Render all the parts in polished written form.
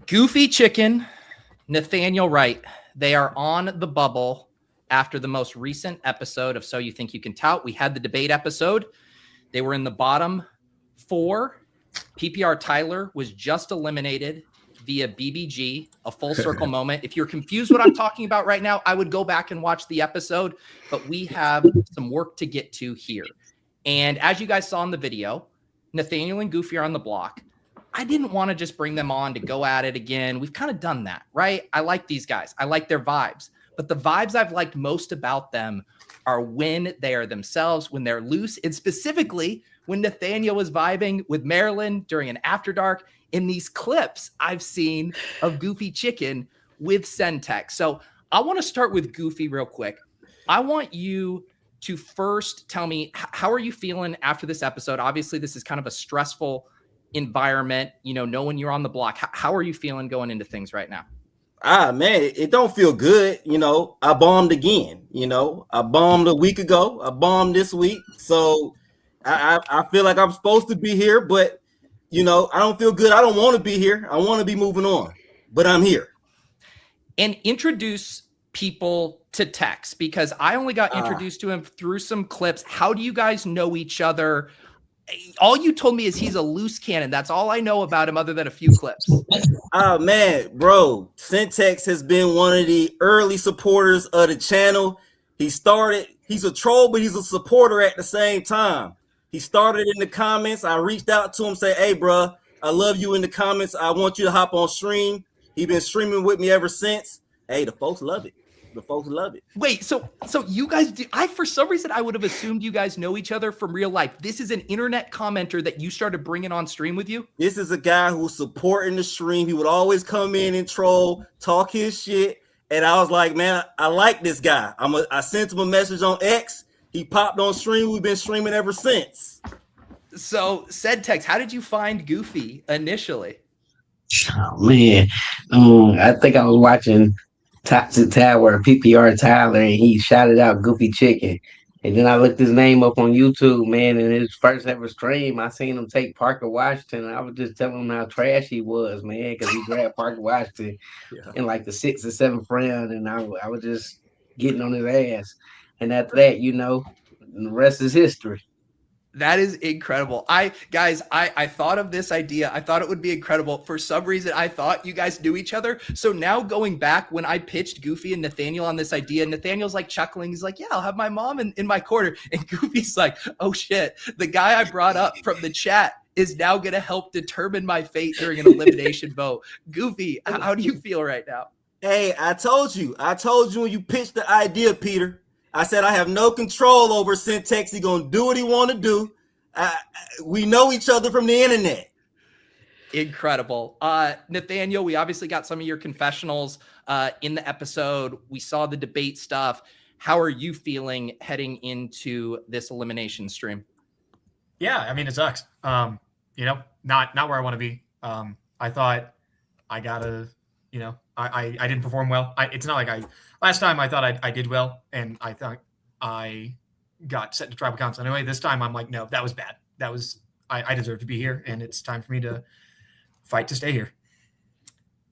Goofy Chicken, Nathaniel Wright, they are on the bubble after the most recent episode of So You Think You Can Tout. We had the debate episode. They were in the bottom 4. PPR Tyler was just eliminated via BBG, a full circle moment. If you're confused what I'm talking about right now, I would go back and watch the episode, but we have some work to get to here. And as you guys saw in the video, Nathaniel and Goofy are on the block. I didn't want to just bring them on to go at it again. We've kind of done that, right? I like these guys. I like their vibes. But the vibes I've liked most about them are when they are themselves, when they're loose, and specifically when Nathaniel was vibing with Marilyn during an After Dark in these clips I've seen of Goofy Chicken with Centex. So I want to start with Goofy real quick. I want you to first tell me, how are you feeling after this episode? Obviously, this is kind of a stressful environment, knowing you're on the block. How are you feeling going into things right now? Man, it don't feel good. I bombed again. I bombed a week ago. I bombed this week. So I feel like I'm supposed to be here, but I don't feel good. I don't want to be here. I want to be moving on, but I'm here. And introduce people to Tex, because I only got introduced to him through some clips. How do you guys know each other? All you told me is he's a loose cannon. That's all I know about him other than a few clips. Oh, man, bro. Centex has been one of the early supporters of the channel. He's a troll, but he's a supporter at the same time. He started in the comments. I reached out to him, say, hey, bro, I love you in the comments. I want you to hop on stream. He's been streaming with me ever since. Hey, the folks love it. The folks love it. Wait, so you guys do? For some reason, I would have assumed you guys know each other from real life. This is an internet commenter that you started bringing on stream with you? This is a guy who's supporting the stream. He would always come in and troll, talk his shit. And I was like, man, I like this guy. I sent him a message on X. He popped on stream. We've been streaming ever since. So, said Tex, how did you find Goofy initially? Oh, man. I think I was watching Toxic Tower, PPR Tyler, and he shouted out Goofy Chicken. And then I looked his name up on YouTube, man, and his first ever stream, I seen him take Parker Washington, and I was just telling him how trash he was, man, because he grabbed Parker Washington in like the 6th or 7th round, and I was just getting on his ass. And after that, the rest is history. That is incredible. I thought of this idea. I thought it would be incredible. For some reason, I thought you guys knew each other. So now going back, when I pitched Goofy and Nathaniel on this idea, Nathaniel's like chuckling. He's like, yeah, I'll have my mom in my corner. And Goofy's like, oh shit, the guy I brought up from the chat is now going to help determine my fate during an elimination vote. Goofy, how do you feel right now? Hey, I told you when you pitched the idea, Peter. I said I have no control over Centex. He's going to do what he want to do. We know each other from the internet. Incredible. Nathaniel, we obviously got some of your confessionals in the episode. We saw the debate stuff. How are you feeling heading into this elimination stream? Yeah, I mean, it sucks. Not where I want to be. I thought I gotta, I didn't perform well. It's not like last time I thought I did well, and I thought I got set to tribal council anyway. This time I'm like, no, that was bad. I deserve to be here, and it's time for me to fight to stay here.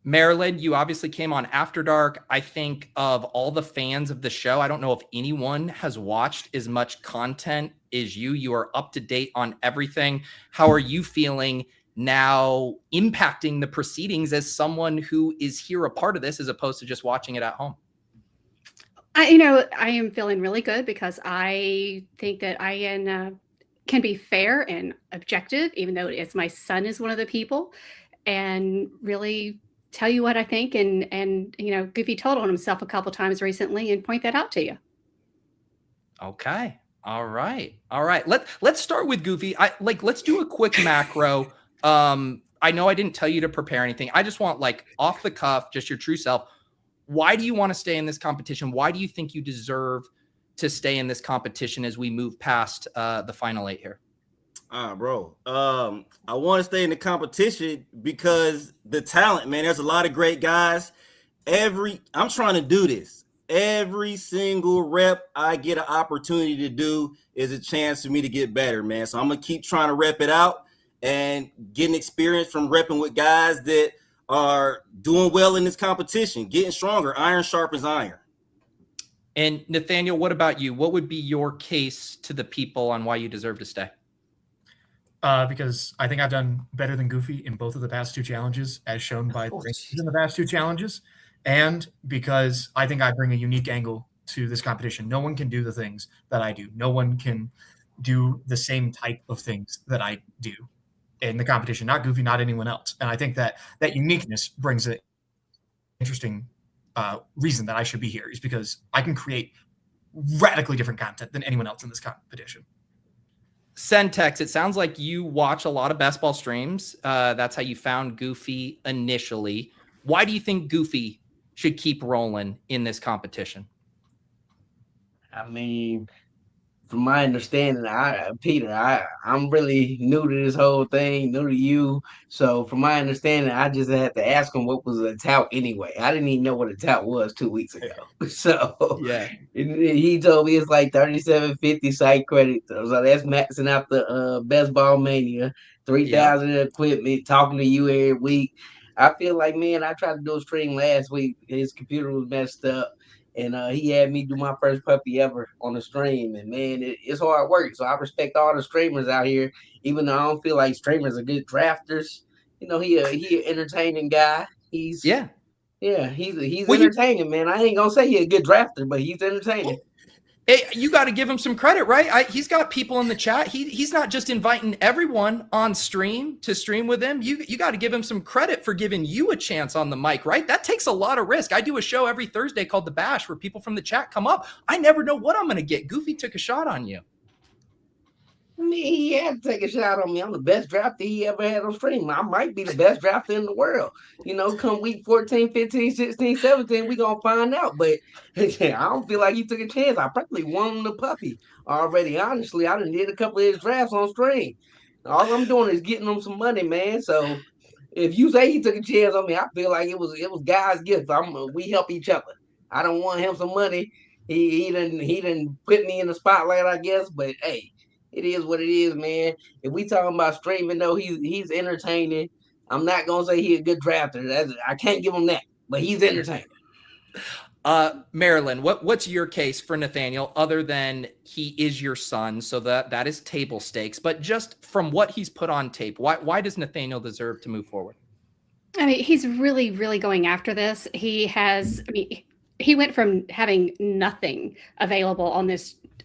Marilyn, you obviously came on After Dark. I think of all the fans of the show, I don't know if anyone has watched as much content as you. You are up to date on everything. How are you feeling now impacting the proceedings as someone who is here a part of this as opposed to just watching it at home? I am feeling really good because I think that I can be fair and objective, even though my son is one of the people, and really tell you what I think. And Goofy told on himself a couple times recently and point that out to you. Okay. All right. Let's start with Goofy. Let's do a quick macro. I know I didn't tell you to prepare anything. I just want off the cuff, just your true self. Why do you want to stay in this competition? Why do you think you deserve to stay in this competition as we move past the final 8 here? Bro, I want to stay in the competition because the talent, man, there's a lot of great guys. I'm trying to do this. Every single rep I get an opportunity to do is a chance for me to get better, man. So I'm going to keep trying to rep it out and getting experience from repping with guys that are doing well in this competition, getting stronger. Iron sharpens iron. And Nathaniel, what about you? What would be your case to the people on why you deserve to stay? Because I think I've done better than Goofy in both of the past 2 challenges, as shown by the rankings in the past 2 challenges, and because I think I bring a unique angle to this competition. No one can do the things that I do. No one can do the same type of things that I do in the competition. Not Goofy, not anyone else. And I think that uniqueness brings an interesting reason that I should be here, is because I can create radically different content than anyone else in this competition. Sentex, it sounds like you watch a lot of best ball streams. That's how you found Goofy initially. Why do you think Goofy should keep rolling in this competition? I mean, from my understanding, Peter, I'm really new to this whole thing, new to you. So from my understanding, I just had to ask him what was a tout anyway. I didn't even know what a tout was 2 weeks ago. So yeah, he told me it's like 37.50 site credit. So that's maxing out the Best Ball Mania, 3,000 equipment, talking to you every week. I feel like, man, I tried to do a stream last week. His computer was messed up. And he had me do my first puppy ever on the stream. And, man, it's hard work. So I respect all the streamers out here, even though I don't feel like streamers are good drafters. You know, he an entertaining guy. He's entertaining, man. I ain't going to say he's a good drafter, but he's entertaining. Hey, you got to give him some credit, right? He's got people in the chat. He's not just inviting everyone on stream to stream with him. You got to give him some credit for giving you a chance on the mic, right? That takes a lot of risk. I do a show every Thursday called The Bash where people from the chat come up. I never know what I'm going to get. Goofy took a shot on you. I mean, he had to take a shot on me. I'm the best drafter he ever had on stream. I might be the best drafter in the world. You know, come week 14, 15, 16, 17, we're going to find out. But I don't feel like he took a chance. I probably won the puppy already. Honestly, I done did a couple of his drafts on stream. All I'm doing is getting him some money, man. So if you say he took a chance on me, I feel like it was God's gift. We help each other. I don't want him some money. He didn't put me in the spotlight, I guess. But hey, it is what it is, man. If we talking about streaming, though, he's entertaining. I'm not gonna say he's a good drafter. I can't give him that, but he's entertaining. Marilyn, what's your case for Nathaniel other than he is your son? So that is table stakes. But just from what he's put on tape, why does Nathaniel deserve to move forward? I mean, he's really, really going after this. He went from having nothing available on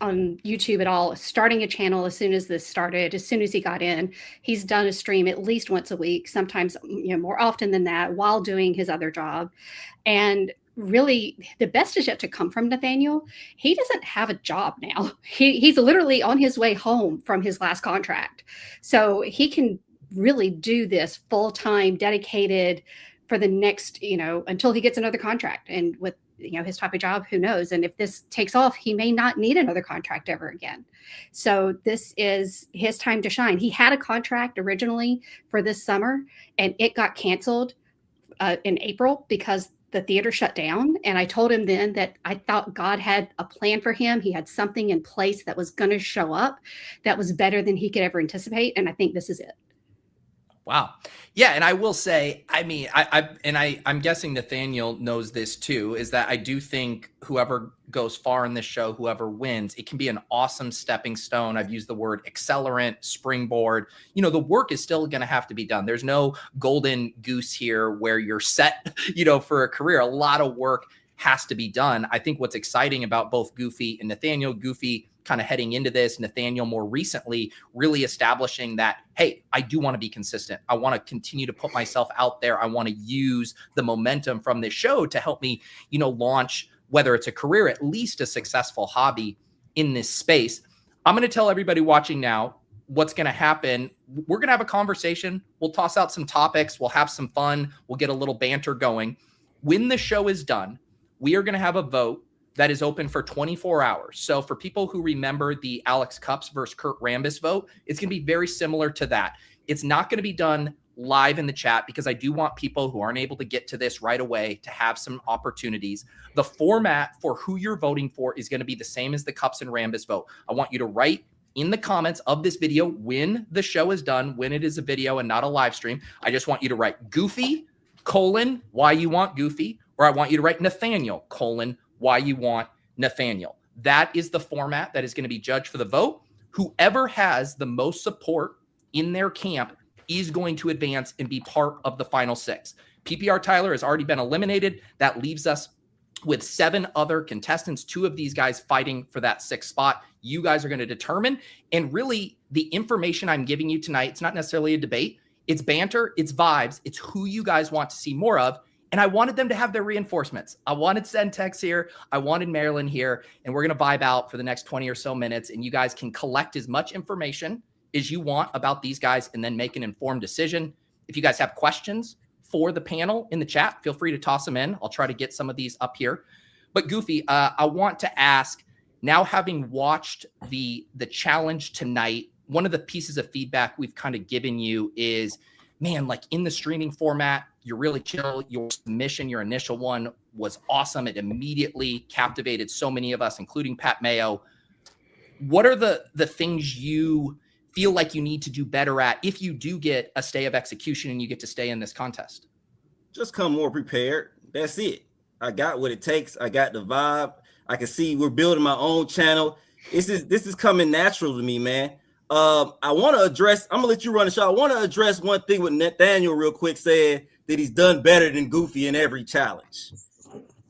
YouTube at all, starting a channel as soon as this started, as soon as he got in. He's done a stream at least once a week, sometimes more often than that, while doing his other job. And really, the best is yet to come from Nathaniel. He doesn't have a job now. He's literally on his way home from his last contract. So he can really do this full-time, dedicated for the next, until he gets another contract. And with his type of job, who knows? And if this takes off, he may not need another contract ever again. So this is his time to shine. He had a contract originally for this summer, and it got canceled in April because the theater shut down. And I told him then that I thought God had a plan for him. He had something in place that was going to show up that was better than he could ever anticipate. And I think this is it. Wow. Yeah. And I will say, I mean, I'm guessing Nathaniel knows this too, is that I do think whoever goes far in this show, whoever wins, it can be an awesome stepping stone. I've used the word accelerant, springboard. The work is still going to have to be done. There's no golden goose here where you're set, for a career. A lot of work has to be done. I think what's exciting about both Goofy and Nathaniel, Goofy kind of heading into this, Nathaniel more recently really establishing that, hey, I do want to be consistent. I want to continue to put myself out there. I want to use the momentum from this show to help me, launch, whether it's a career, at least a successful hobby in this space. I'm going to tell everybody watching now what's going to happen. We're going to have a conversation. We'll toss out some topics. We'll have some fun. We'll get a little banter going. When the show is done, we are going to have a vote that is open for 24 hours. So for people who remember the Alex Cups versus Kurt Rambis vote, it's going to be very similar to that. It's not going to be done live in the chat because I do want people who aren't able to get to this right away to have some opportunities. The format for who you're voting for is going to be the same as the Cups and Rambis vote. I want you to write in the comments of this video when the show is done, when it is a video and not a live stream. I just want you to write Goofy, colon, why you want Goofy, or I want you to write Nathaniel, colon, why you want Nathaniel. That is the format that is going to be judged for the vote. Whoever has the most support in their camp is going to advance and be part of the final 6. PPR Tyler has already been eliminated. That leaves us with 7 other contestants, 2 of these guys fighting for that 6th spot. You guys are going to determine. And really, the information I'm giving you tonight, it's not necessarily a debate. It's banter, it's vibes, it's who you guys want to see more of. And I wanted them to have their reinforcements. I wanted Centex here. I wanted Marilyn here. And we're going to vibe out for the next 20 or so minutes. And you guys can collect as much information as you want about these guys and then make an informed decision. If you guys have questions for the panel in the chat, feel free to toss them in. I'll try to get some of these up here. But Goofy, I want to ask, now having watched the challenge tonight, one of the pieces of feedback we've kind of given you is, man, like in the streaming format, you're really chill. Your submission, your initial one was awesome. It immediately captivated so many of us, including Pat Mayo. What are the things you feel like you need to do better at if you do get a stay of execution and you get to stay in this contest? Just come more prepared. That's it. I got what it takes. I got the vibe. I can see we're building my own channel. This is coming natural to me, man. I want to address, I'm gonna let you run the show. I want to address one thing with Nathaniel real quick, said that he's done better than Goofy in every challenge.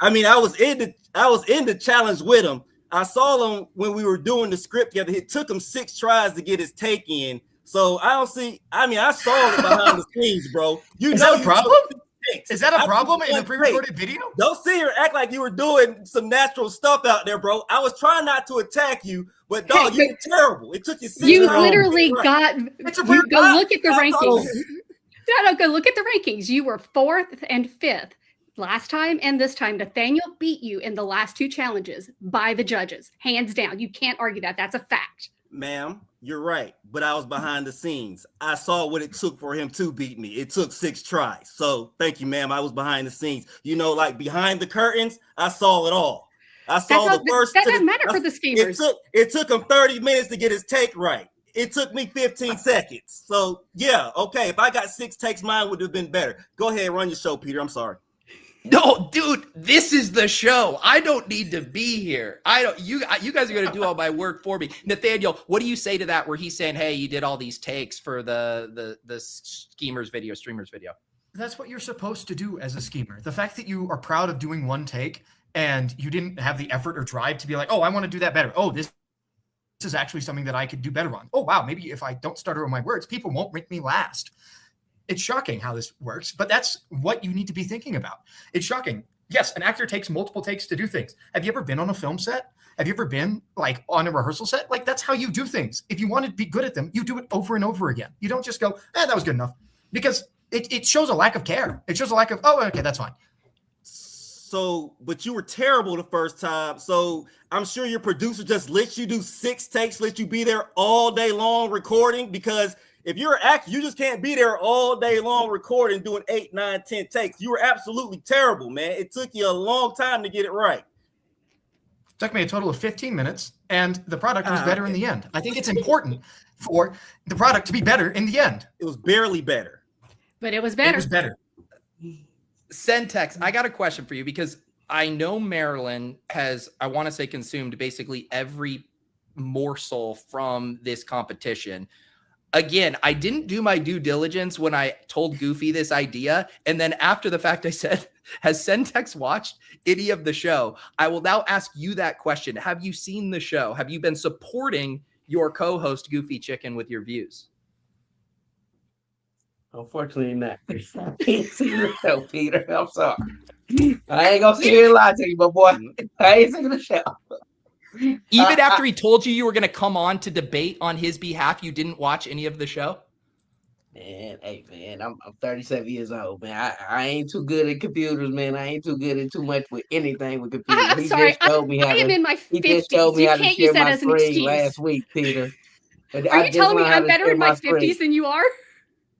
I mean, I was in the challenge with him. I saw him when we were doing the script together. It took him 6 tries to get his take in. So I saw it behind the scenes, bro. Is that a problem? Is that a problem in the pre-recorded video? Don't sit here and act like you were doing some natural stuff out there, bro. I was trying not to attack you, but dog, you were terrible. It took you 6 You times. literally got. It's a You weird go look at the That's rankings. No, go look at the rankings. You were 4th and 5th last time, and this time Nathaniel beat you in the last 2 challenges by the judges, hands down. You can't argue that. That's a fact. Ma'am, you're right, but I was behind the scenes. I saw what it took for him to beat me. It took 6 tries. So thank you, ma'am. I was behind the scenes. You know, like behind the curtains, I saw it all. I saw the first. That doesn't matter for the schemers. It took him 30 minutes to get his take right. It took me 15 seconds. So yeah, okay. If I got 6 takes, mine would have been better. Go ahead, run your show, Peter. I'm sorry. No, dude, this is the show. I don't need to be here. You guys are going to do all my work for me. Nathaniel, what do you say to that where he's saying, hey, you did all these takes for the streamers video? That's what you're supposed to do as a schemer. The fact that you are proud of doing one take and you didn't have the effort or drive to be like, oh, I want to do that better. Oh, this is actually something that I could do better on. Oh, wow, maybe if I don't stutter on my words, people won't rank me last. It's shocking how this works, but that's what you need to be thinking about. It's shocking. Yes, an actor takes multiple takes to do things. Have you ever been on a film set? Have you ever been like on a rehearsal set? Like that's how you do things. If you want to be good at them, you do it over and over again. You don't just go, that was good enough, because it shows a lack of care. It shows a lack of, oh, okay, that's fine. So, but you were terrible the first time. So I'm sure your producer just lets you do 6 takes, let you be there all day long recording, because if you're an actor, you just can't be there all day long recording, doing 8, 9, 10 takes. You were absolutely terrible, man. It took you a long time to get it right. It took me a total of 15 minutes, and the product was better in the end. I think it's important for the product to be better in the end. It was barely better. But it was better. It was better. Centex, I got a question for you, because I know Marilyn has, I want to say, consumed basically every morsel from this competition. Again, I didn't do my due diligence when I told Goofy this idea. And then after the fact, I said, has Centex watched any of the show? I will now ask you that question. Have you seen the show? Have you been supporting your co-host Goofy Chicken with your views? Unfortunately not. I ain't seen the show, Peter. I'm sorry. I ain't gonna sit here and lie to you, my boy. I ain't seen the show. Even after he told you were going to come on to debate on his behalf, you didn't watch any of the show? Man, hey, man, I'm 37 years old, man. I ain't too good at computers, man. I ain't too good at too much with anything with computers. I'm sorry. I am in my 50s. He just showed me You how to can't use share that my as an screen excuse. last week, Peter. Are you telling me I'm better in my 50s than you are?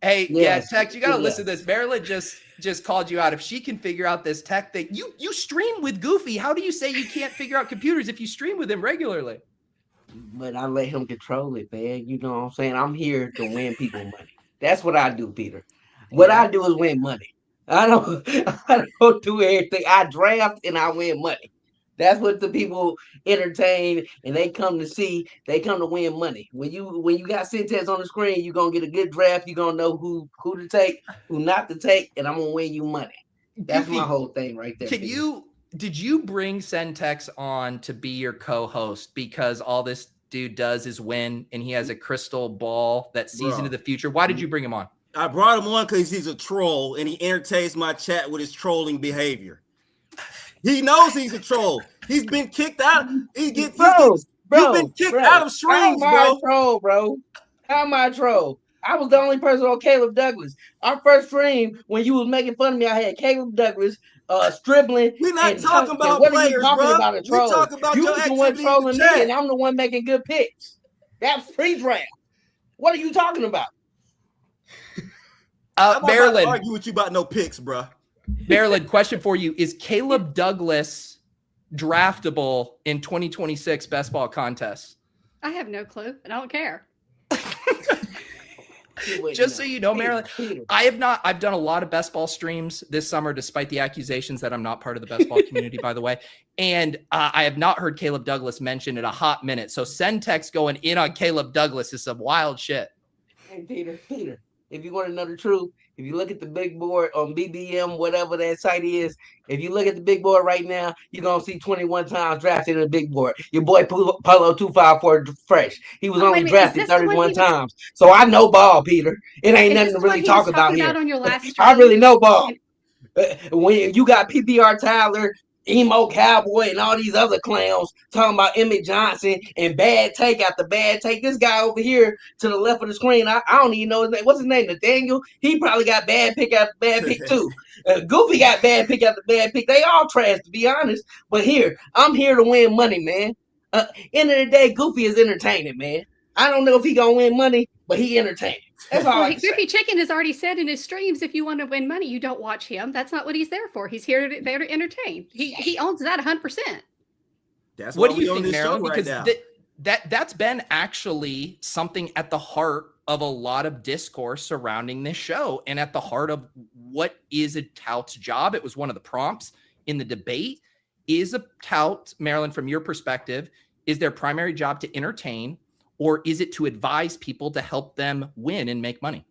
Hey, Yes. yeah, Tex, you got to listen to this. Marilyn just called you out. If she can figure out this tech thing, you stream with Goofy. How do you say you can't figure out computers if you stream with him regularly? But I let him control it, man. You know what I'm saying? I'm here to win people money. That's what I do, Peter. What I do is win money. I don't I don't do everything. I draft and I win money. That's what the people entertain and they come to see. They come to win money. When you got syntax on the screen, you're gonna get a good draft. You're gonna know who to take, who not to take, and I'm gonna win you money. That's Goofy, my whole thing right there. did you bring Sentex on to be your co-host because all this dude does is win and he has a crystal ball that sees into the future? Why did you bring him on? I brought him on because he's a troll and he entertains my chat with his trolling behavior. He knows he's a troll. He's been kicked out. You've been kicked out of streams, bro. How am I a troll? I was the only person on Caleb Douglas. Our first stream, when you was making fun of me, I had Caleb Douglas stribbling. We're not talking about what players, are you talking bro. about a troll? We're talking about you your was the one activity trolling in me, the chat. and I'm the one making good picks. That's pre-draft. What are you talking about? I'm Maryland, not argue with you about no picks, bro. Maryland, question for you: is Caleb Douglas draftable in 2026 best ball contests? I have no clue. I don't care. Just so you know, Maryland, I've done a lot of best ball streams this summer, despite the accusations that I'm not part of the best ball community, by the way. And I have not heard Caleb Douglas mentioned in a hot minute. So Sentex going in on Caleb Douglas is some wild shit. Hey, Peter, if you want to know the truth, if you look at the big board on BBM, whatever that site is, if you look at the big board right now, you're going to see 21 times drafted in the big board. Your boy Polo 254 fresh. He was only drafted 31 times. So I know ball, Peter. It ain't nothing to really talk about here. On your last I really know ball. When you got PPR Tyler, Emo Cowboy, and all these other clowns talking about Emmett Johnson and bad take after bad take. This guy over here to the left of the screen, I don't even know his name. What's his name? Nathaniel? He probably got bad pick after bad pick too. Goofy got bad pick after bad pick. They all trash, to be honest. But I'm here to win money, man. End of the day, Goofy is entertaining, man. I don't know if he gonna win money, but he entertaining. That's all I can say. Goofy Chicken has already said in his streams, if you want to win money, you don't watch him. That's not what he's there for. He's there to entertain. He owns that 100%. That's what do you think, Marilyn? Because that's been actually something at the heart of a lot of discourse surrounding this show and at the heart of what is a tout's job. It was one of the prompts in the debate. Is a tout, Marilyn, from your perspective, is their primary job to entertain, or is it to advise people to help them win and make money?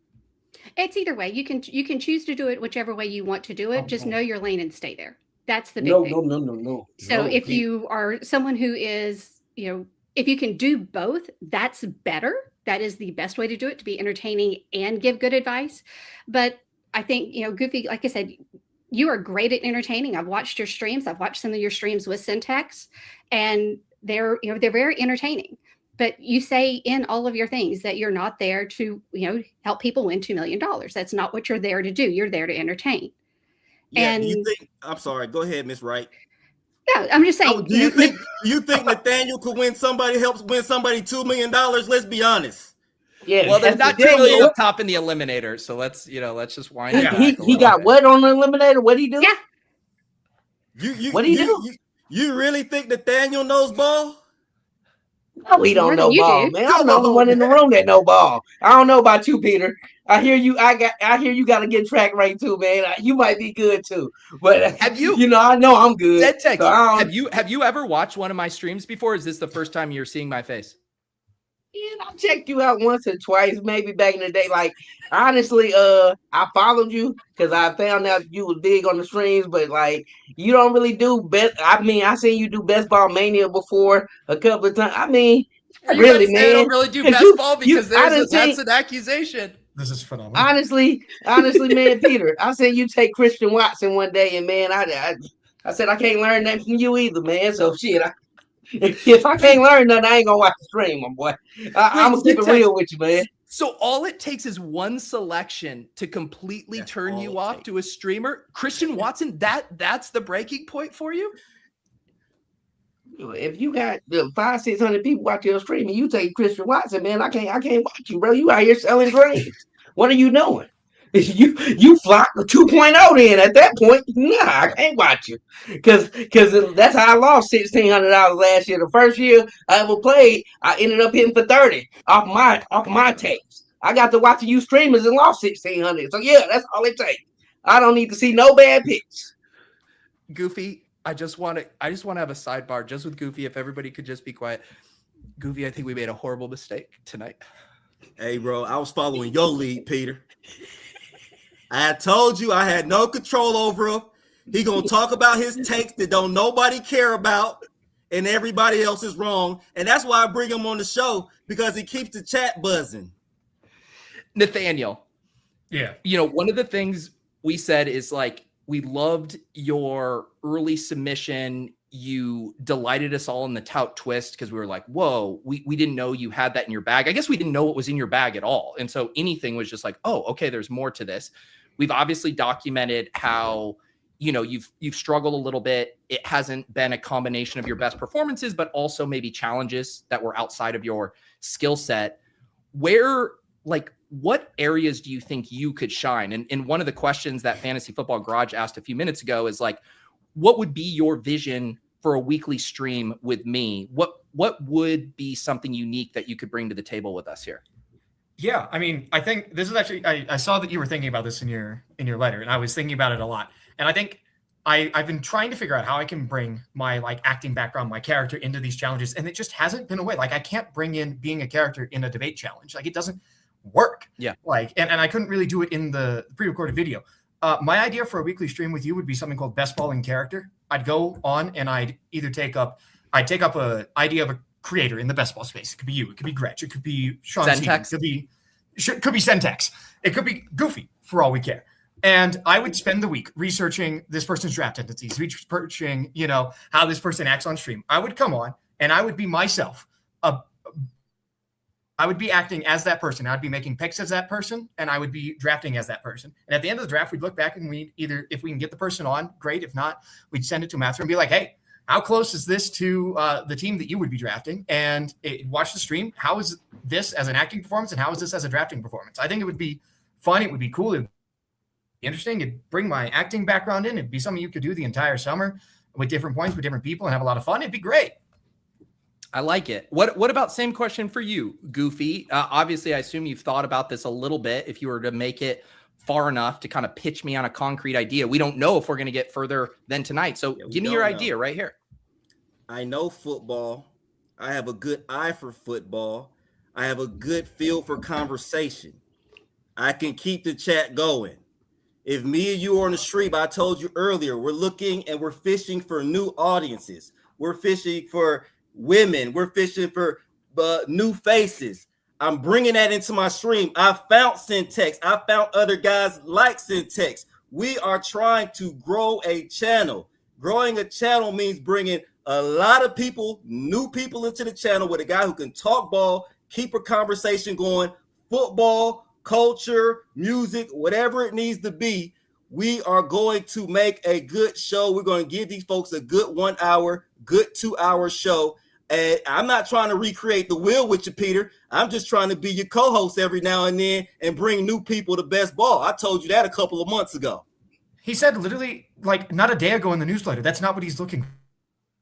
It's either way. You can choose to do it whichever way you want to do it. Just know your lane and stay there. That's the big thing. No. So if you are someone who is, if you can do both, that's better. That is the best way to do it, to be entertaining and give good advice. But I think, Goofy, like I said, you are great at entertaining. I've watched your streams. I've watched some of your streams with Syntax, and they're very entertaining. But you say in all of your things that you're not there to, help people win $2 million. That's not what you're there to do. You're there to entertain. Yeah, and I'm sorry. Go ahead, Miss Wright. No, I'm just saying. Do you think Nathaniel could helps win somebody $2 million? Let's be honest. Yeah. Well, there's not $2 million up top in the eliminator, so let's just wind it back. He got what on the eliminator? What'd he do? Yeah. What'd he do? You really think Nathaniel knows ball? No, he don't know ball, man. I'm the only one in the room that know ball. I don't know about you, Peter. I hear you. I hear you got to get track right too, man. You might be good too, but have you? I know I'm good. So have you ever watched one of my streams before? Is this the first time you're seeing my face? Yeah, I checked you out once or twice, maybe back in the day. Like, honestly, I followed you because I found out you was big on the streams, but like, you don't really do best. I mean, I seen you do Best Ball Mania before a couple of times. I mean, really, man, I don't really do best ball because that's an accusation. This is phenomenal. Honestly, man, Peter, I seen you take Christian Watson one day, and man, I said I can't learn that from you either, man. So shit, if I can't learn nothing, I ain't gonna watch the stream, my boy. I'm gonna keep it real with you, man. So all it takes is one selection to completely turn you off to a streamer. Christian Watson, that's the breaking point for you? If you got 500-600 people watching your stream and you take Christian Watson, man, I can't watch you, bro. You out here selling dreams. What are you doing? You flock 2.0 then at that point. Nah, I can't watch you. Because that's how I lost $1,600 last year. The first year I ever played, I ended up hitting for 30 off my tapes. I got to watch you streamers and lost $1,600. So yeah, that's all it takes. I don't need to see no bad picks. Goofy, I just want to have a sidebar just with Goofy. If everybody could just be quiet. Goofy, I think we made a horrible mistake tonight. Hey, bro, I was following your lead, Peter. I had told you I had no control over him. He gonna talk about his takes that don't nobody care about, and everybody else is wrong. And that's why I bring him on the show, because he keeps the chat buzzing. Nathaniel. Yeah. One of the things we said is like, we loved your early submission. You delighted us all in the tout twist because we were like, whoa, we didn't know you had that in your bag. I guess we didn't know what was in your bag at all. And so anything was just like, oh, okay, there's more to this. We've obviously documented how, you've struggled a little bit. It hasn't been a combination of your best performances, but also maybe challenges that were outside of your skill set. What areas do you think you could shine? And one of the questions that Fantasy Football Garage asked a few minutes ago is like, what would be your vision for a weekly stream with me? What would be something unique that you could bring to the table with us here? Yeah, I mean, I think this is actually, I saw that you were thinking about this in your letter, and I was thinking about it a lot. And I think I've been trying to figure out how I can bring my acting background, my character into these challenges, and it just hasn't been a way. I can't bring in being a character in a debate challenge. It doesn't work. Yeah. And I couldn't really do it in the pre-recorded video. My idea for a weekly stream with you would be something called Best Ball in Character. I'd go on and I'd take up a idea of a creator in the best ball space. It could be you. It could be Gretch. It could be Sean Sentex. It could be Sentex. It could be Goofy, for all we care. And I would spend the week researching this person's draft tendencies, researching, how this person acts on stream. I would come on and I would be myself. I would be acting as that person. I'd be making picks as that person, and I would be drafting as that person. And at the end of the draft, we'd look back and we'd either, if we can get the person on, great. If not, we'd send it to Matthew and be like, hey, how close is this to the team that you would be drafting? And watch the stream. How is this as an acting performance, and how is this as a drafting performance? I think it would be fun. It would be cool. It would be interesting. It'd bring my acting background in. It'd be something you could do the entire summer with different points, with different people, and have a lot of fun. It'd be great. I like it. What about same question for you, Goofy? Obviously, I assume you've thought about this a little bit. If you were to make it far enough to kind of pitch me on a concrete idea, we don't know if we're going to get further than tonight. So give me your idea right here. I know football. I have a good eye for football. I have a good feel for conversation. I can keep the chat going. If me and you are on the stream, I told you earlier, we're looking and we're fishing for new audiences. We're fishing for women. We're fishing for new faces. I'm bringing that into my stream. I found Syntex. I found other guys like Syntex. We are trying to grow a channel. Growing a channel means bringing a lot of people, new people into the channel with a guy who can talk ball, keep a conversation going, football, culture, music, whatever it needs to be. We are going to make a good show. We're going to give these folks a good 1 hour, good 2 hour show. And I'm not trying to recreate the wheel with you, Peter. I'm just trying to be your co-host every now and then and bring new people to best ball. I told you that a couple of months ago. He said literally not a day ago in the newsletter. That's not what he's looking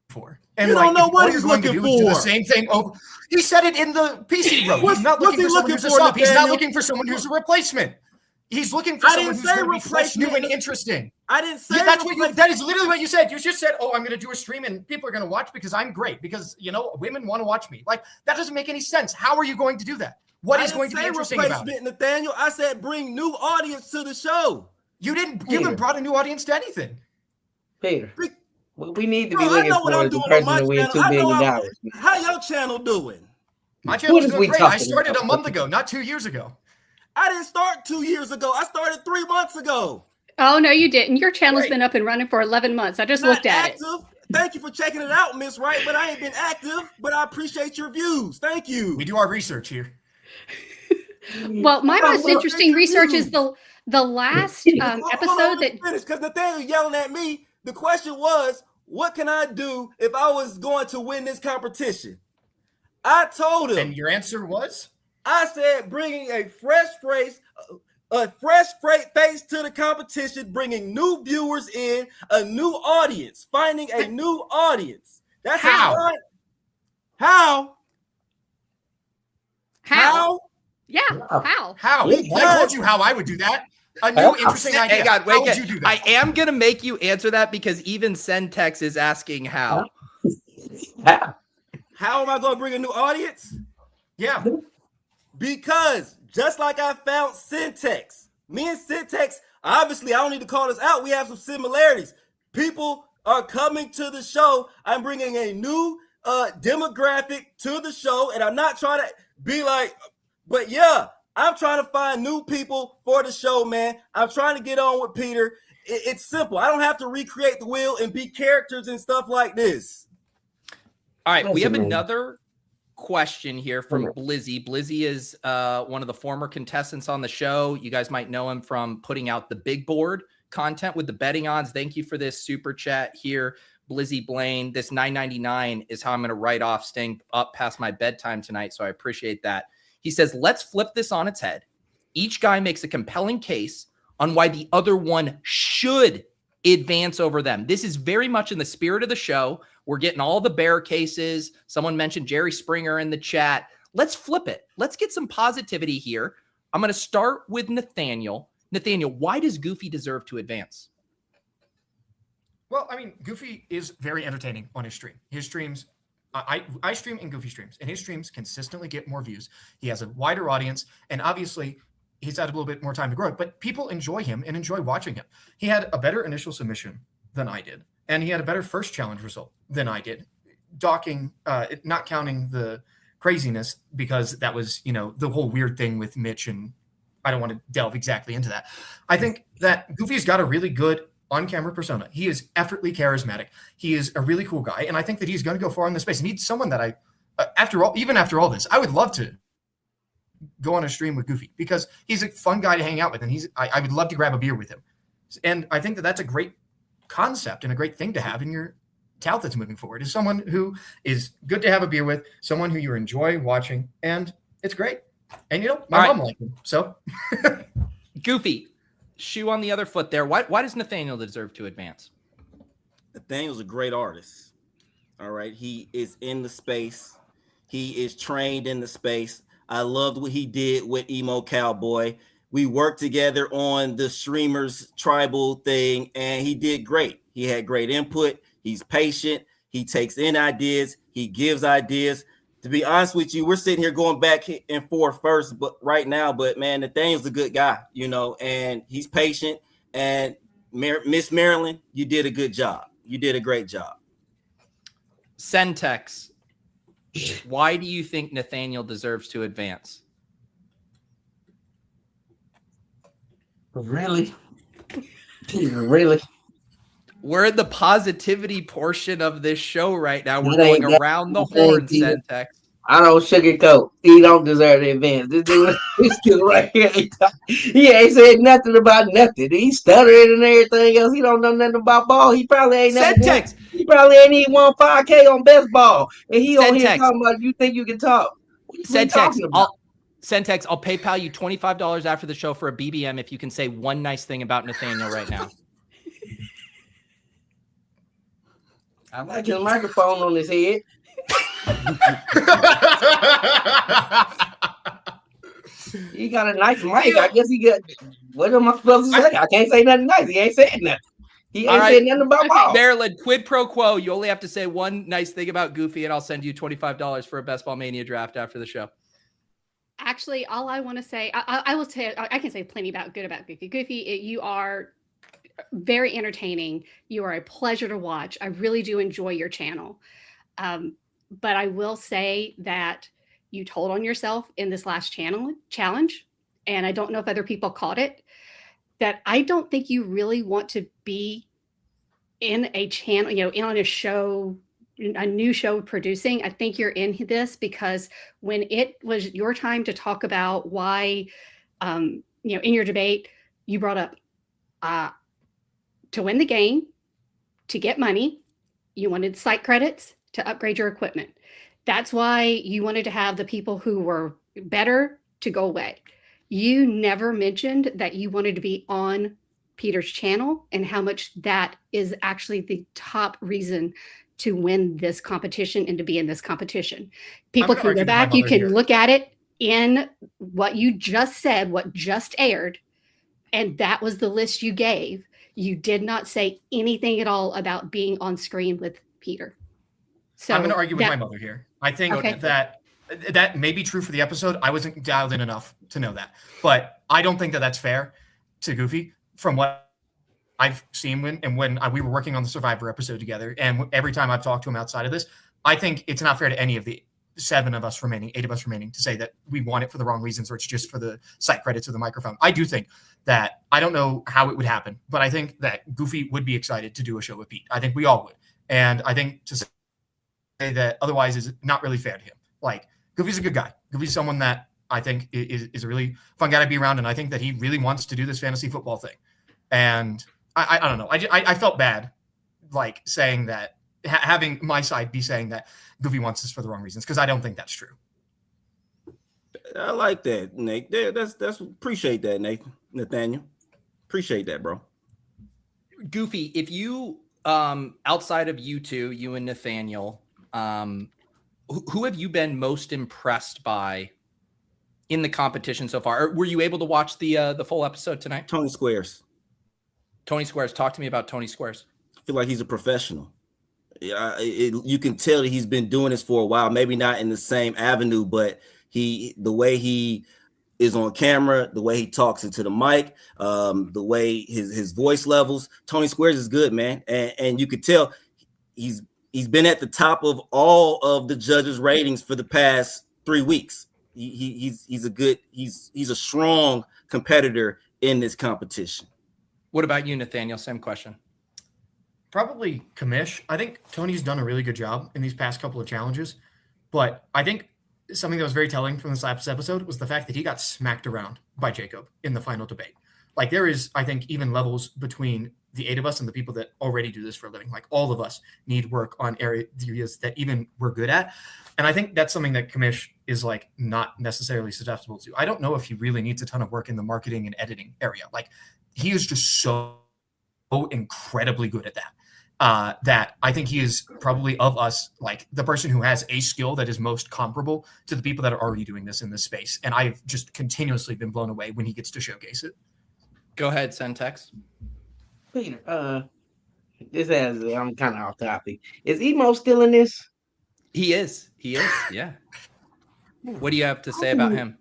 for. And you don't know what he's looking for. Do the same thing. He said it in the PC row. He's not looking for someone who's a sub. He's not looking for someone who's a replacement. He's looking for someone who's going to be fresh, new, and interesting. I didn't say that is literally what you said. You just said, "Oh, I'm going to do a stream and people are going to watch because I'm great because women want to watch me." That doesn't make any sense. How are you going to do that? What is going to be interesting about it? Nathaniel, I said bring new audience to the show. You haven't brought a new audience to anything. Peter, we need to be looking for the person to win $2 billion. How your channel doing? My channel's doing great. I started a month ago, not 2 years ago. I didn't start 2 years ago. I started 3 months ago. Oh, no, you didn't. Your channel's been up and running for 11 months. I just looked at it. Thank you for checking it out, Miss Wright, but I ain't been active, but I appreciate your views. Thank you. We do our research here. Well, my most interesting research is the last episode that... Because Nathaniel yelling at me, the question was, what can I do if I was going to win this competition? I told him. And your answer was? I said bringing a fresh face to the competition, bringing new viewers in, a new audience, finding a new audience. That's how. How? Yeah, how? How? I told you how I would do that. a new interesting idea. Hang on, How would you do that? I am gonna make you answer that because even Sentex is asking how. How am I going to bring a new audience? Yeah. Because just like I found Syntax, me and Syntax, obviously, I don't need to call this out. We have some similarities. People are coming to the show. I'm bringing a new demographic to the show, and I'm not trying to be like, but yeah, I'm trying to find new people for the show, man. I'm trying to get on with Peter. It's simple. I don't have to recreate the wheel and be characters and stuff like this. All right, we have another question here from Blizzy. Blizzy is one of the former contestants on the show. You guys might know him from putting out the big board content with the betting odds. Thank you for this super chat here, Blizzy Blaine. This $9.99 is how I'm going to write off staying up past my bedtime tonight, so I appreciate that. He says, let's flip this on its head. Each guy makes a compelling case on why the other one should advance over them. This is very much in the spirit of the show. We're getting all the bear cases. Someone mentioned Jerry Springer in the chat. Let's flip it. Let's get some positivity here. I'm going to start with Nathaniel. Nathaniel, why does Goofy deserve to advance? Well, I mean, Goofy is very entertaining on his stream. His streams, I stream in Goofy streams, and his streams consistently get more views. He has a wider audience, and obviously he's had a little bit more time to grow, but people enjoy him and enjoy watching him. He had a better initial submission than I did, and he had a better first challenge result than I did, not counting the craziness, because that was, the whole weird thing with Mitch, and I don't want to delve exactly into that. I think that Goofy's got a really good on-camera persona. He is effortlessly charismatic. He is a really cool guy, and I think that he's going to go far in this space. He needs someone that after all this, I would love to go on a stream with Goofy, because he's a fun guy to hang out with, and I would love to grab a beer with him. And I think that that's a great concept and a great thing to have in your tout that's moving forward, is someone who is good to have a beer with, someone who you enjoy watching, and it's great. And my mom liked him, so. Goofy, shoe on the other foot there. Why does Nathaniel deserve to advance? Nathaniel's a great artist. All right. He is in the space. He is trained in the space. I loved what he did with Emo Cowboy. We worked together on the streamers tribal thing, and he did great. He had great input. He's patient. He takes in ideas. He gives ideas. To be honest with you, we're sitting here going back and forth first, but right now, man, Nathaniel's a good guy, and he's patient. And Miss Marilyn, you did a good job. You did a great job. Sentex, why do you think Nathaniel deserves to advance? Really? Really? We're in the positivity portion of this show right now. We're going around the horn, Sentex. I don't sugarcoat. He don't deserve to advance. This dude, this kid right here, he ain't said nothing about nothing. He stuttering and everything else. He don't know nothing about ball. He probably ain't Sentex. He probably ain't even won 5K on best ball. And he on here talking about, you think you can talk. Sentex, I'll PayPal you $25 after the show for a BBM if you can say one nice thing about Nathaniel right now. I like his microphone on his head. He got a nice mic. I guess he got. What am I supposed to say? I can't say nothing nice. He ain't saying nothing. He ain't saying nothing about ball. Maryland, quid pro quo. You only have to say one nice thing about Goofy, and I'll send you $25 for a Best Ball Mania draft after the show. Actually, all I want to say, I will tell. I can say plenty good about Goofy. Goofy, you are very entertaining. You are a pleasure to watch. I really do enjoy your channel. But I will say that you told on yourself in this last challenge, and I don't know if other people caught it, that I don't think you really want to be in a channel, in on a show, a new show producing. I think you're in this because when it was your time to talk about why, in your debate, you brought up to win the game, to get money, you wanted site credits to upgrade your equipment. That's why you wanted to have the people who were better to go away. You never mentioned that you wanted to be on Peter's channel and how much that is actually the top reason to win this competition and to be in this competition. People can go back, you can look at it in what you just said, what just aired. And that was the list you gave. You did not say anything at all about being on screen with Peter. So I'm going to argue with my mother here. I think that may be true for the episode. I wasn't dialed in enough to know that. But I don't think that that's fair to Goofy from what I've seen when we were working on the Survivor episode together. And every time I've talked to him outside of this, I think it's not fair to any of the 8 of us remaining, to say that we want it for the wrong reasons or it's just for the site credits or the microphone. I do think that, I don't know how it would happen, but I think that Goofy would be excited to do a show with Pete. I think we all would. And I think to say that otherwise is not really fair to him. Like, Goofy's a good guy. Goofy's someone that I think is a really fun guy to be around. And I think that he really wants to do this fantasy football thing. And I don't know. I felt bad, like, saying that, having my side be saying that Goofy wants this for the wrong reasons, because I don't think that's true. I like that, Nate. That's appreciate that, Nathan. Nathaniel. Appreciate that, bro. Goofy, if you outside of you two, you and Nathaniel, who have you been most impressed by in the competition so far? Or were you able to watch the full episode tonight? Tony Squares. Tony Squares. Talk to me about Tony Squares. I feel like he's a professional. You can tell that he's been doing this for a while. Maybe not in the same avenue, but the way he is on camera, the way he talks into the mic, the way his voice levels. Tony Squares is good, man, and you could tell he's been at the top of all of the judges' ratings for the past 3 weeks. He's a strong competitor in this competition. What about you, Nathaniel? Same question. Probably Kamish. I think Tony's done a really good job in these past couple of challenges, but I think something that was very telling from this last episode was the fact that he got smacked around by Jacob in the final debate. Like, there is, I think, even levels between the 8 of us and the people that already do this for a living. Like, all of us need work on areas that even we're good at. And I think that's something that Kamish is, like, not necessarily susceptible to. I don't know if he really needs a ton of work in the marketing and editing area. Like, he is just so incredibly good at that. That I think he is probably, of us, like, the person who has a skill that is most comparable to the people that are already doing this in this space. And I've just continuously been blown away when he gets to showcase it. Go ahead, Sentex. Peter, I'm kind of off topic. Is Emo still in this? He is. Yeah. What do you have to say about him?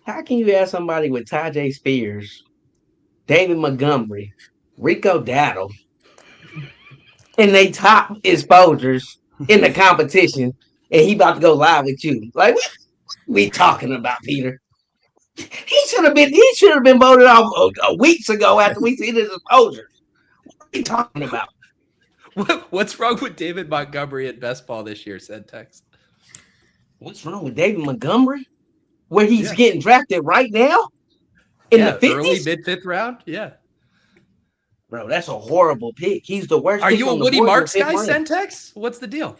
How can you have somebody with Tajay Spears, David Montgomery, Rico Dattle, and they top exposures in the competition, and he about to go live with you? Like, what we talking about, Peter? He should have been voted off weeks ago after we see his exposures. What are we talking about? What's wrong with David Montgomery at best ball this year, Sentex? What's wrong with David Montgomery? Where he's getting drafted right now? In the 50s? Early mid-fifth round? Yeah. Bro, that's a horrible pick. He's the worst. Are you a Woody Marks guy, round. Sentex? What's the deal?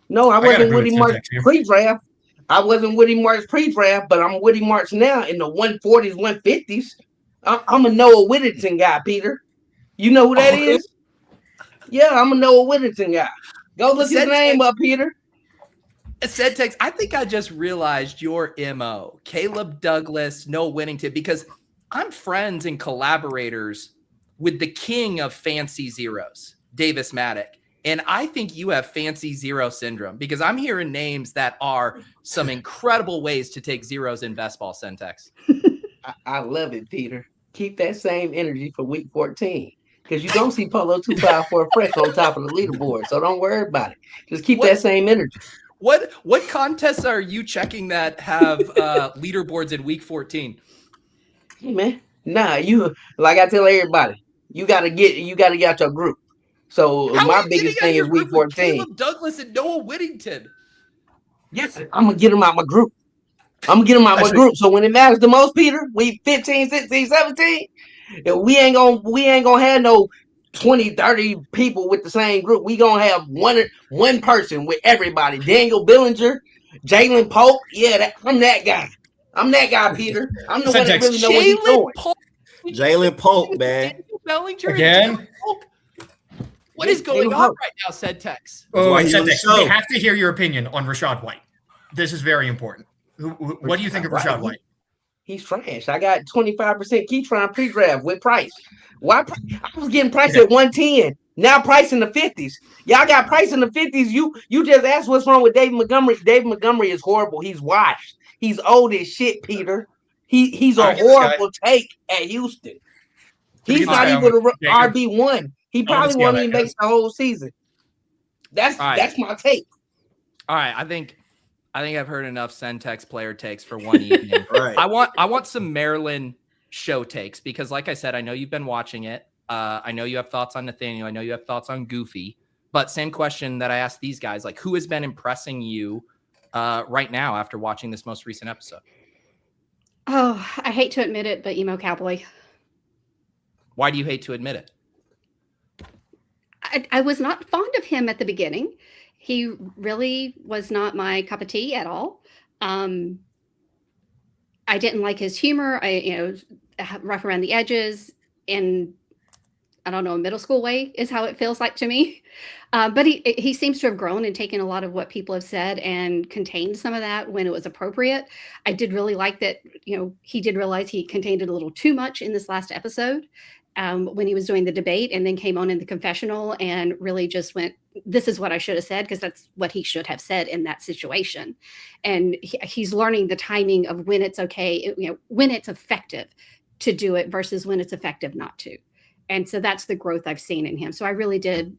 No, I wasn't Woody Marks pre-draft. I wasn't Woody Marks pre-draft, but I'm Woody Marks now in the 140s, 150s. I'm a Noah Whittington guy, Peter. You know who that is? Yeah, I'm a Noah Whittington guy. Go look his name up, Peter. Sentex, I think I just realized your MO. Caleb Douglas, Noah Whittington, because I'm friends and collaborators with the king of fancy zeros, Davis Maddock. And I think you have fancy zero syndrome, because I'm hearing names that are some incredible ways to take zeros in best ball, Sentex. I love it, Peter. Keep that same energy for week 14, because you don't see Polo 254 fresh on top of the leaderboard. So don't worry about it. Just keep that same energy. What contests are you checking that have leaderboards in week 14? Hey, man. Nah, you, like I tell everybody, you gotta get out your group. So my biggest thing is week 14. Caleb Douglas and Noah Whittington. Yes, I'm gonna get them out my group. So when it matters the most, Peter, week 15, 16, 17, we ain't gonna have no 20, 30 people with the same group. We gonna have one person with everybody. Daniel Billinger, Jalen Polk. Yeah, I'm that guy. I'm that guy, Peter. I'm the one that really know what he's doing. Jalen Polk, man. Daniel Bellinger again. What is going on right now, Sentex? Sentex, we have to hear your opinion on Rashad White. This is very important. What do you think of Rashad White? He's trash. I got 25% Keytron pre-draft with Price. Why? I was getting Price at 110. Now Price in the 50s. Y'all got Price in the 50s. You just asked what's wrong with David Montgomery. David Montgomery is horrible. He's washed. He's old as shit, Peter. He's a horrible take at Houston. He's not even an RB1. He probably won't even make the whole season. That's my take. All right, I think I've heard enough Centex player takes for one evening. Right. I want some Maryland show takes because, like I said, I know you've been watching it. I know you have thoughts on Nathaniel. I know you have thoughts on Goofy. But same question that I asked these guys: like, who has been impressing you right now after watching this most recent episode? Oh, I hate to admit it, but Emo Cowboy. Why do you hate to admit it? I was not fond of him at the beginning. He really was not my cup of tea at all. I didn't like his humor. Rough around the edges, in I don't know, a middle school way is how it feels like to me. But he seems to have grown and taken a lot of what people have said and contained some of that when it was appropriate. I did really like that. He did realize he contained it a little too much in this last episode. When he was doing the debate and then came on in the confessional and really just went, this is what I should have said, because that's what he should have said in that situation. And he's learning the timing of when it's okay, when it's effective to do it versus when it's effective not to. And so that's the growth I've seen in him. So I really did,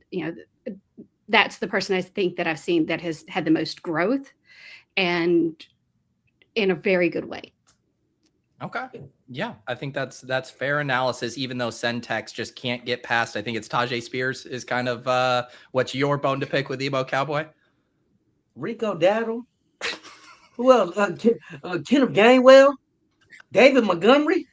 that's the person I think that I've seen that has had the most growth and in a very good way. Okay. Yeah, I think that's fair analysis, even though Centex just can't get past. I think it's Tajay Spears is kind of what's your bone to pick with Emo Cowboy? Rico Daddle. Who else? Kenneth Gainwell, David Montgomery.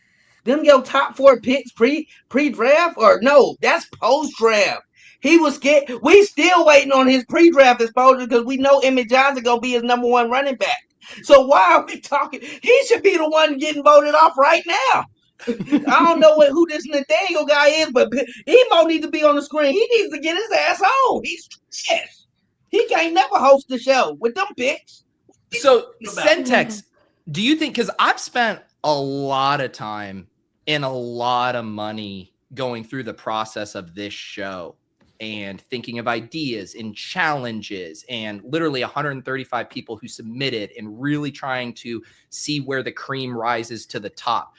Them your top 4 picks pre-draft or no? That's post-draft. He was scared. We still waiting on his pre-draft exposure because we know Emmett Johnson gonna be his number 1 running back. So why are we talking? He should be the one getting voted off right now. I don't know who this Nathaniel guy is, but Emo needs to be on the screen. He needs to get his ass on. He's trash. He can't never host the show with them picks. So Centex, do you think? Because I've spent a lot of time and a lot of money going through the process of this show and thinking of ideas and challenges and literally 135 people who submitted and really trying to see where the cream rises to the top.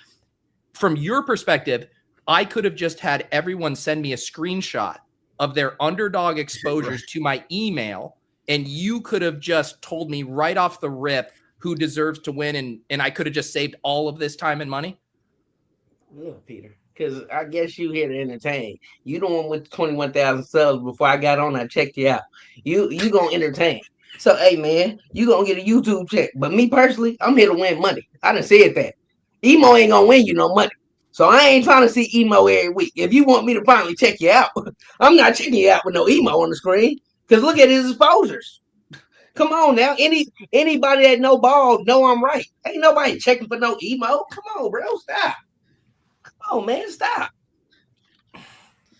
From your perspective, I could have just had everyone send me a screenshot of their underdog exposures to my email, and you could have just told me right off the rip who deserves to win, and I could have just saved all of this time and money. Look, Peter, because I guess you here to entertain. You the one with 21,000 subs. Before I got on, I checked you out. You gonna entertain. So, hey, man, you gonna get a YouTube check. But me personally, I'm here to win money. I done said that. Emo ain't gonna win you no money. So I ain't trying to see Emo every week. If you want me to finally check you out, I'm not checking you out with no Emo on the screen. Because look at his exposures. Come on now. Anybody that know ball know I'm right. Ain't nobody checking for no Emo. Come on, bro. Stop. Come on, man. Stop.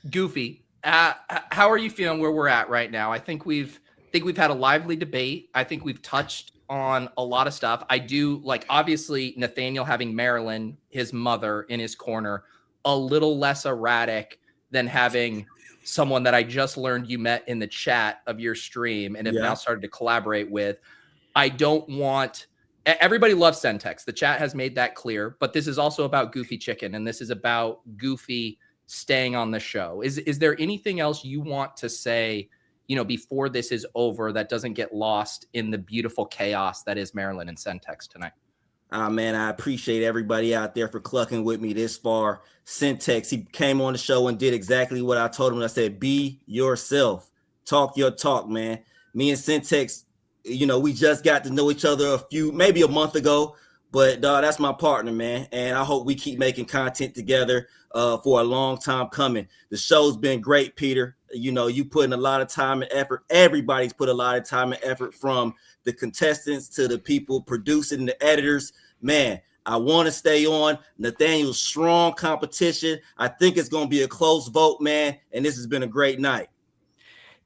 Goofy, how are you feeling where we're at right now? I think we've had a lively debate. I think we've touched on a lot of stuff. I do like, obviously, Nathaniel having Marilyn, his mother, in his corner, a little less erratic than having someone that I just learned you met in the chat of your stream and have now started to collaborate with. I don't want everybody loves Centex. The chat has made that clear, but this is also about Goofy Chicken, and this is about Goofy staying on the show. Is there anything else you want to say, before this is over that doesn't get lost in the beautiful chaos that is Maryland and Centex tonight? Man, I appreciate everybody out there for clucking with me this far. Centex, he came on the show and did exactly what I told him. I said, be yourself. Talk your talk, man. Me and Centex, we just got to know each other maybe a month ago, but that's my partner, man. And I hope we keep making content together for a long time coming. The show's been great, Peter. You put in a lot of time and effort. Everybody's put a lot of time and effort, from the contestants to the people producing, the editors. Man, I want to stay on. Nathaniel's strong competition. I think it's going to be a close vote, man. And this has been a great night.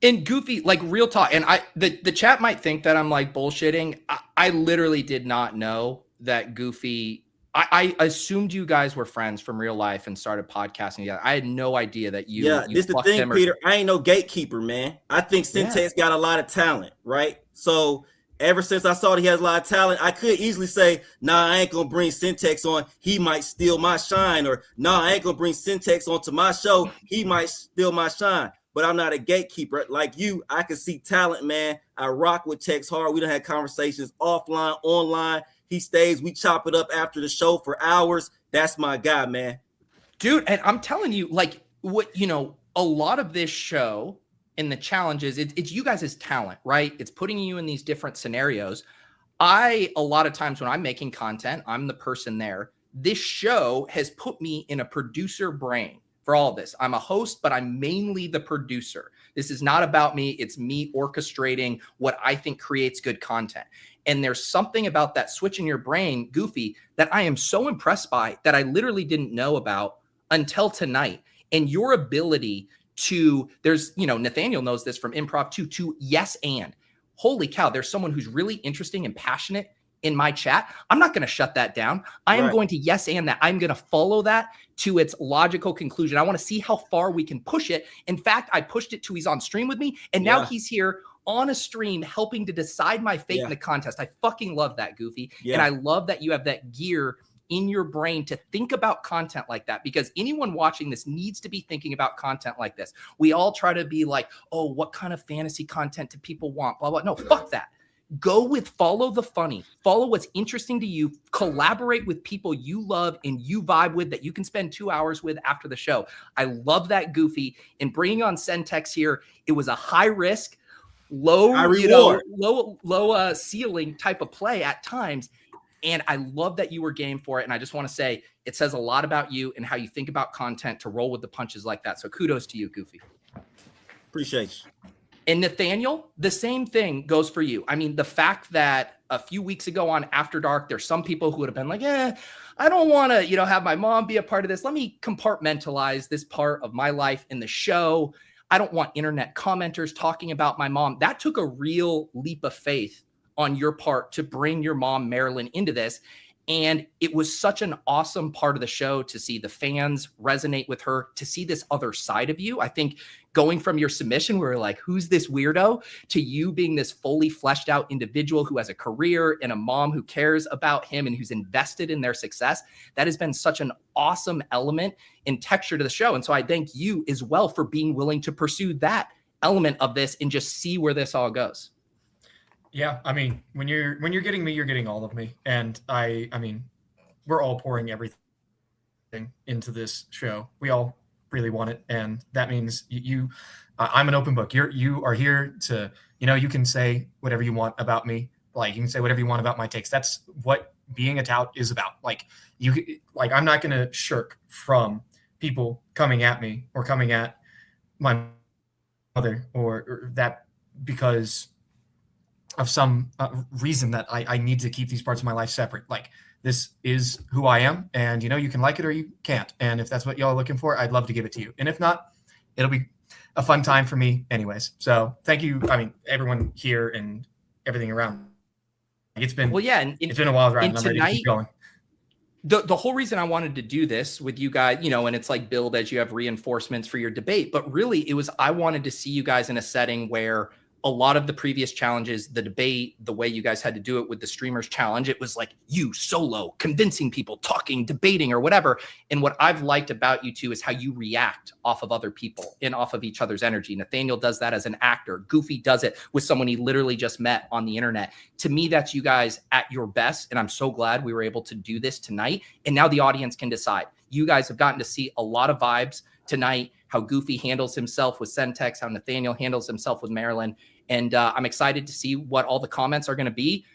And Goofy, like, real talk, and the chat might think that I'm like bullshitting. I literally did not know that Goofy. I assumed you guys were friends from real life and started podcasting together. I had no idea that you. Yeah, you this the fucked thing, him or- Peter. I ain't no gatekeeper, man. I think Yeah. Syntax got a lot of talent, right? So ever since I saw that he has a lot of talent, I could easily say, nah, I ain't gonna bring Syntax on. He might steal my shine. Or nah, I ain't gonna bring Syntax onto my show. He might steal my shine. But I'm not a gatekeeper. Like you, I can see talent, man. I rock with Tex hard. We done had conversations offline, online. He stays. We chop it up after the show for hours. That's my guy, man. Dude, and I'm telling you, like, what, a lot of this show and the challenges, it's you guys' talent, right? It's putting you in these different scenarios. A lot of times when I'm making content, I'm the person there. This show has put me in a producer brain for all of this. I'm a host, but I'm mainly the producer. This is not about me. It's me orchestrating what I think creates good content. And there's something about that switch in your brain, Goofy, that I am so impressed by that I literally didn't know about until tonight. And your ability to, Nathaniel knows this from improv too, to yes and. Holy cow, there's someone who's really interesting and passionate in my chat. I'm not going to shut that down. I am going to yes and that. I'm going to follow that to its logical conclusion. I want to see how far we can push it. In fact, I pushed it to he's on stream with me, and now he's here on a stream helping to decide my fate in the contest. I fucking love that, Goofy. And I love that you have that gear in your brain to think about content like that, because anyone watching this needs to be thinking about content like this. We all try to be like, oh, what kind of fantasy content do people want? Blah, blah. No, fuck that. Go with follow the funny, follow what's interesting to you, collaborate with people you love and you vibe with that you can spend 2 hours with after the show. I love that, Goofy. And bringing on Sentex here, it was a high risk, low ceiling type of play at times. And I love that you were game for it. And I just want to say it says a lot about you and how you think about content to roll with the punches like that. So kudos to you, Goofy. Appreciate you. And Nathaniel, the same thing goes for you. I mean, the fact that a few weeks ago on After Dark, there's some people who would have been like, I don't want to, have my mom be a part of this. Let me compartmentalize this part of my life in the show. I don't want internet commenters talking about my mom. That took a real leap of faith on your part to bring your mom, Marilyn, into this. And it was such an awesome part of the show to see the fans resonate with her, to see this other side of you. I think going from your submission, where we're like, who's this weirdo, to you being this fully fleshed out individual who has a career and a mom who cares about him and who's invested in their success, that has been such an awesome element and texture to the show. And so I thank you as well for being willing to pursue that element of this and just see where this all goes. Yeah, I mean, when you're getting me, you're getting all of me, and I mean, we're all pouring everything into this show. We all really want it, and that means I'm an open book. You are here to, you can say whatever you want about me. Like, you can say whatever you want about my takes. That's what being a tout is about. I'm not going to shirk from people coming at me or coming at my mother or that because of some reason that I need to keep these parts of my life separate. Like, this is who I am, and you can like it or you can't. And if that's what y'all are looking for, I'd love to give it to you. And if not, it'll be a fun time for me anyways. So thank you. I mean, everyone here and everything around. It's been it's been a wild ride, and I'm ready to keep going. The whole reason I wanted to do this with you guys, and it's like build as you have reinforcements for your debate, but really it was, I wanted to see you guys in a setting where a lot of the previous challenges, the debate, the way you guys had to do it with the streamers challenge, it was like you solo, convincing people, talking, debating, or whatever. And what I've liked about you two is how you react off of other people and off of each other's energy. Nathaniel does that as an actor. Goofy does it with someone he literally just met on the internet. To me, that's you guys at your best. And I'm so glad we were able to do this tonight. And now the audience can decide. You guys have gotten to see a lot of vibes tonight, how Goofy handles himself with Sentex, how Nathaniel handles himself with Marilyn. And I'm excited to see what all the comments are going to be.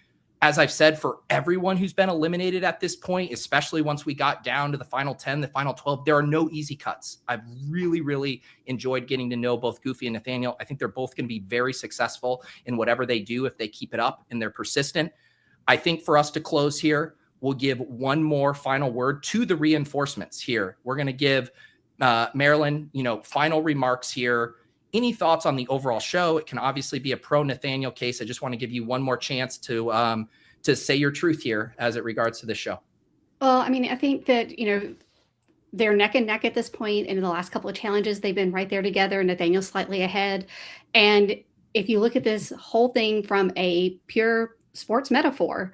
As I've said, for everyone who's been eliminated at this point, especially once we got down to the final 10, the final 12, there are no easy cuts. I've really, really enjoyed getting to know both Goofy and Nathaniel. I think they're both going to be very successful in whatever they do if they keep it up and they're persistent. I think for us to close here, we'll give one more final word to the reinforcements here. We're going to give Marilyn, final remarks here. Any thoughts on the overall show? It can obviously be a pro Nathaniel case. I just want to give you one more chance to say your truth here as it regards to the show. Well, I mean, I think that, they're neck and neck at this point. And in the last couple of challenges, they've been right there together. Nathaniel's slightly ahead. And if you look at this whole thing from a pure sports metaphor,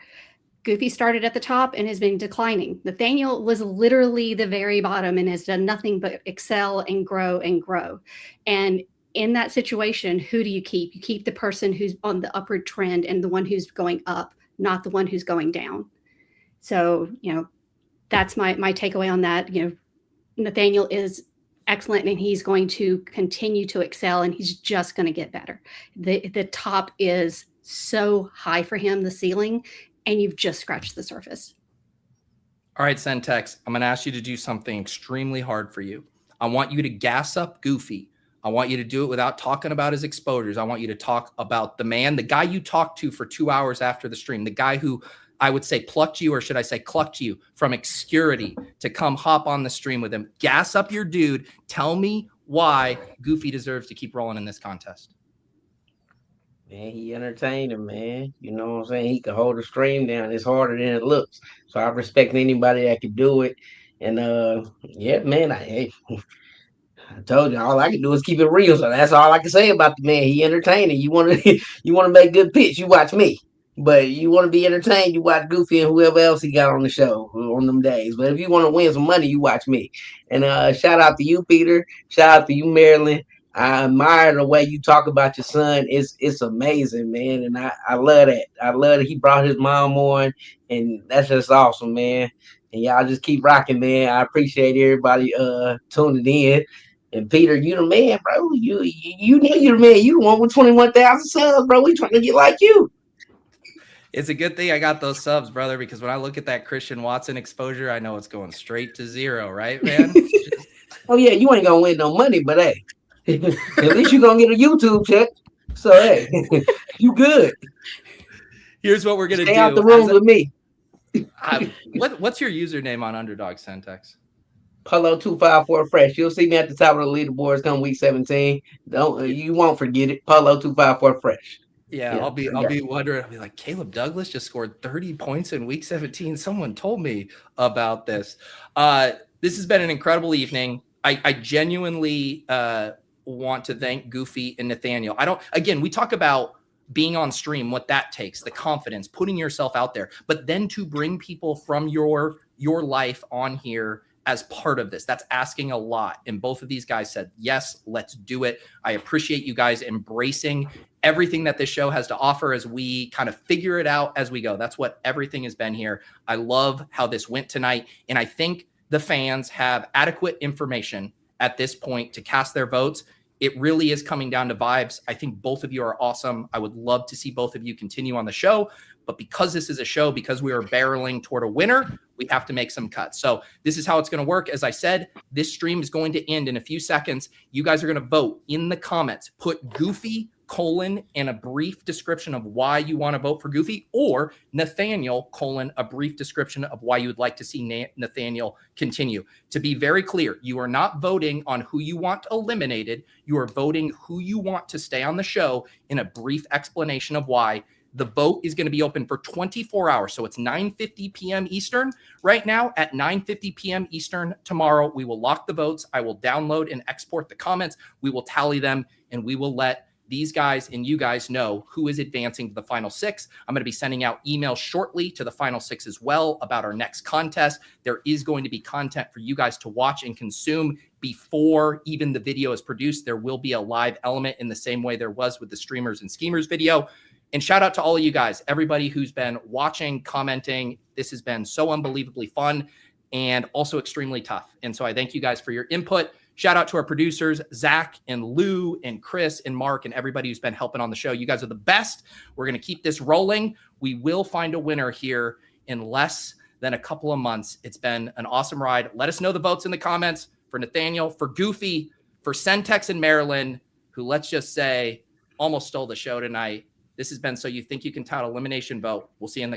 Goofy started at the top and has been declining. Nathaniel was literally the very bottom and has done nothing but excel and grow and grow. And in that situation, who do you keep? You keep the person who's on the upward trend and the one who's going up, not the one who's going down. So, that's my takeaway on that. Nathaniel is excellent and he's going to continue to excel and he's just going to get better. The top is so high for him, the ceiling, and you've just scratched the surface. All right, Centex, I'm going to ask you to do something extremely hard for you. I want you to gas up Goofy. I want you to do it without talking about his exposures. I want you to talk about the guy you talked to for 2 hours after the stream, the guy who I would say plucked you, or should I say clucked you from obscurity to come hop on the stream with him. Gas up your dude. Tell me why Goofy deserves to keep rolling in this contest. Man, he entertained him, man. You know what I'm saying? He can hold the stream down. It's harder than it looks. So I respect anybody that can do it. And yeah, man, I told you all I can do is keep it real. So that's all I can say about the man. He entertaining. You want to make good pitch, you watch me. But you want to be entertained, you watch Goofy and whoever else he got on the show on them days. But if you want to win some money, you watch me. And shout out to you, Peter. Shout out to you, Marilyn. I admire the way you talk about your son. It's amazing, man. And I love that. I love that he brought his mom on. And that's just awesome, man. And y'all just keep rocking, man. I appreciate everybody tuning in. And Peter, you the man, bro. You know you're the man. You the one with 21,000 subs, bro. We trying to get like you. It's a good thing I got those subs, brother, because when I look at that Christian Watson exposure, I know it's going straight to zero, right, man? Oh, yeah, you ain't going to win no money, but hey, at least you're going to get a YouTube check. So, hey, you good. Here's what we're going to do. Stay out the room with me. What's your username on Underdog, Centex? Polo254 Fresh. You'll see me at the top of the leaderboards come week 17. You won't forget it. Polo254 Fresh. Yeah, I'll be wondering. I'll be like, Caleb Douglas just scored 30 points in week 17. Someone told me about this. This has been an incredible evening. I genuinely want to thank Goofy and Nathaniel. We talk about being on stream, what that takes, the confidence, putting yourself out there, but then to bring people from your life on here as part of this, that's asking a lot. And both of these guys said, yes, let's do it. I appreciate you guys embracing everything that this show has to offer as we kind of figure it out as we go. That's what everything has been here. I love how this went tonight. And I think the fans have adequate information at this point to cast their votes. It really is coming down to vibes. I think both of you are awesome. I would love to see both of you continue on the show. But because this is a show, because we are barreling toward a winner, we have to make some cuts. So this is how it's going to work. As I said, this stream is going to end in a few seconds. You guys are going to vote in the comments. Put Goofy, and a brief description of why you want to vote for Goofy, or Nathaniel, a brief description of why you would like to see Nathaniel continue. To be very clear, you are not voting on who you want eliminated. You are voting who you want to stay on the show in a brief explanation of why. The vote is going to be open for 24 hours. So it's 9:50 p.m. Eastern right now. At 9:50 p.m. Eastern tomorrow, we will lock the votes. I will download and export the comments. We will tally them, and we will let these guys and you guys know who is advancing to the final six. I'm going to be sending out emails shortly to the final six as well about our next contest. There is going to be content for you guys to watch and consume before even the video is produced. There will be a live element in the same way there was with the Streamers and Schemers video. And shout out to all of you guys, everybody who's been watching, commenting. This has been so unbelievably fun and also extremely tough. And so I thank you guys for your input. Shout out to our producers, Zach and Lou and Chris and Mark and everybody who's been helping on the show. You guys are the best. We're going to keep this rolling. We will find a winner here in less than a couple of months. It's been an awesome ride. Let us know the votes in the comments for Nathaniel, for Goofy, for Centex and Marilyn, who, let's just say, almost stole the show tonight. This has been So You Think You Can Tout Elimination Vote. We'll see you in the comments.